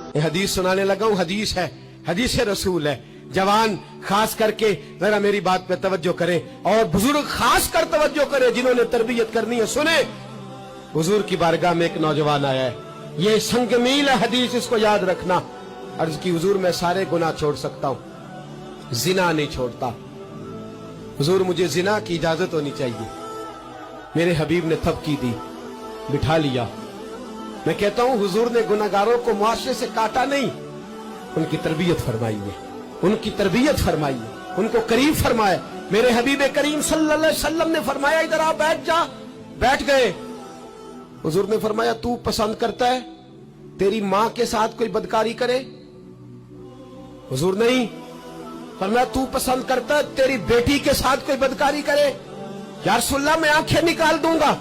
ये हदीस सुनाने लगा हूं, हदीस है, हदीस रसूल है। जवान खास करके जरा मेरी बात पे तवज्जो करे और बुजुर्ग खास कर तवज्जो करे जिन्होंने तरबियत करनी है। सुने, हुजूर की बारगाह में एक नौजवान आया है, ये संगमील है हदीस, इसको याद रखना। अर्ज की हुजूर मैं सारे गुनाह छोड़ सकता हूं, जिना नहीं छोड़ता। हुजूर मुझे जिना की इजाजत होनी चाहिए। मेरे हबीब ने थपकी दी, बिठा लिया। मैं कहता हूं हुजूर ने गुनाहगारों को मुआशरे से काटा नहीं, उनकी तरबियत फरमाई है, उनकी तरबियत फरमाई है, उनको करीब फरमाया। मेरे हबीब करीम सल्लल्लाहु अलैहि वसल्लम ने फरमाया इधर आ, बैठ जा। बैठ गए। हुजूर ने फरमाया तू पसंद करता है तेरी मां के साथ कोई बदकारी करे? हुजूर नहीं। फरमाया तू पसंद करता है तेरी बेटी के साथ कोई बदकारी करे? या रसूलल्लाह मैं आंखें निकाल दूंगा।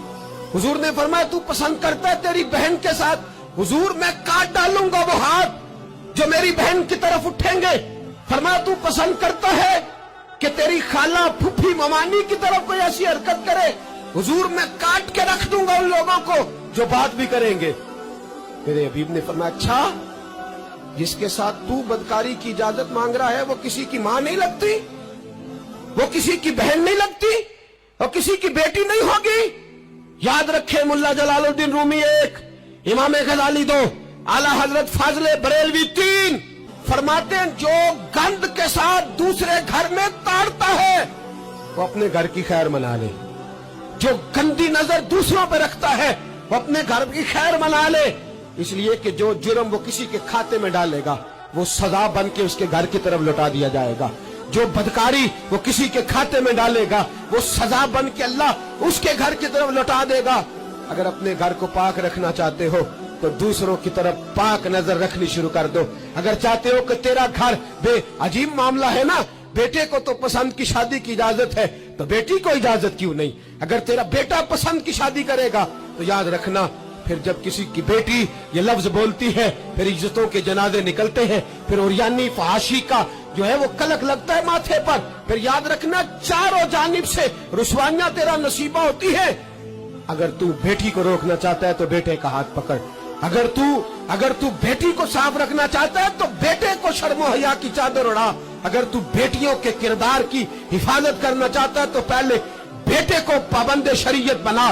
हुजूर ने फरमाया तू पसंद करता है तेरी बहन के साथ? हुजूर मैं काट डालूंगा वो हाथ जो मेरी बहन की तरफ उठेंगे। फरमाया तू पसंद करता है कि तेरी खाला फूफी ममानी की तरफ कोई ऐसी हरकत करे? हुजूर मैं काट के रख दूंगा उन लोगों को जो बात भी करेंगे। मेरे हबीब ने फरमाया अच्छा, जिसके साथ तू बदकारी की इजाजत मांग रहा है वो किसी की मां नहीं लगती, वो किसी की बहन नहीं लगती, वो किसी की बेटी नहीं होगी? याद रखे, मुल्ला जलालुद्दीन रूमी 1, इमाम गजाली 2, आला हजरत फाजले बरेलवी 3 फरमाते हैं जो गंद के साथ दूसरे घर में ताड़ता है वो अपने घर की खैर मना ले। जो गंदी नजर दूसरों पे रखता है वो अपने घर की खैर मना ले। इसलिए कि जो जुर्म वो किसी के खाते में डालेगा वो सजा बन के उसके घर की तरफ लौटा दिया जाएगा। जो बदकारी वो किसी के खाते में डालेगा वो सजा बन के अल्लाह उसके घर की तरफ लौटा देगा। अगर अपने घर को पाक रखना चाहते हो तो दूसरों की तरफ पाक नजर रखनी शुरू कर दो। अगर चाहते हो कि तेरा घर अजीब मामला है ना, बेटे को तो पसंद की शादी की इजाजत है तो बेटी को इजाजत क्यों नहीं? अगर तेरा बेटा पसंद की शादी करेगा तो याद रखना फिर जब किसी की बेटी ये लफ्ज बोलती है फिर इज्जतों के जनाजे निकलते हैं, फिर उरियानी फहाशी का जो है वो कलक लगता है माथे पर। फिर याद रखना चारों जानिब से रुसवाइयां तेरा नसीबा होती है। अगर तू बेटी को रोकना चाहता है तो बेटे का हाथ पकड़। अगर तू बेटी को साफ रखना चाहता है तो बेटे को शर्मो हया की चादर उड़ा। अगर तू बेटियों के किरदार की हिफाजत करना चाहता है तो पहले बेटे को पाबंद शरीयत बना।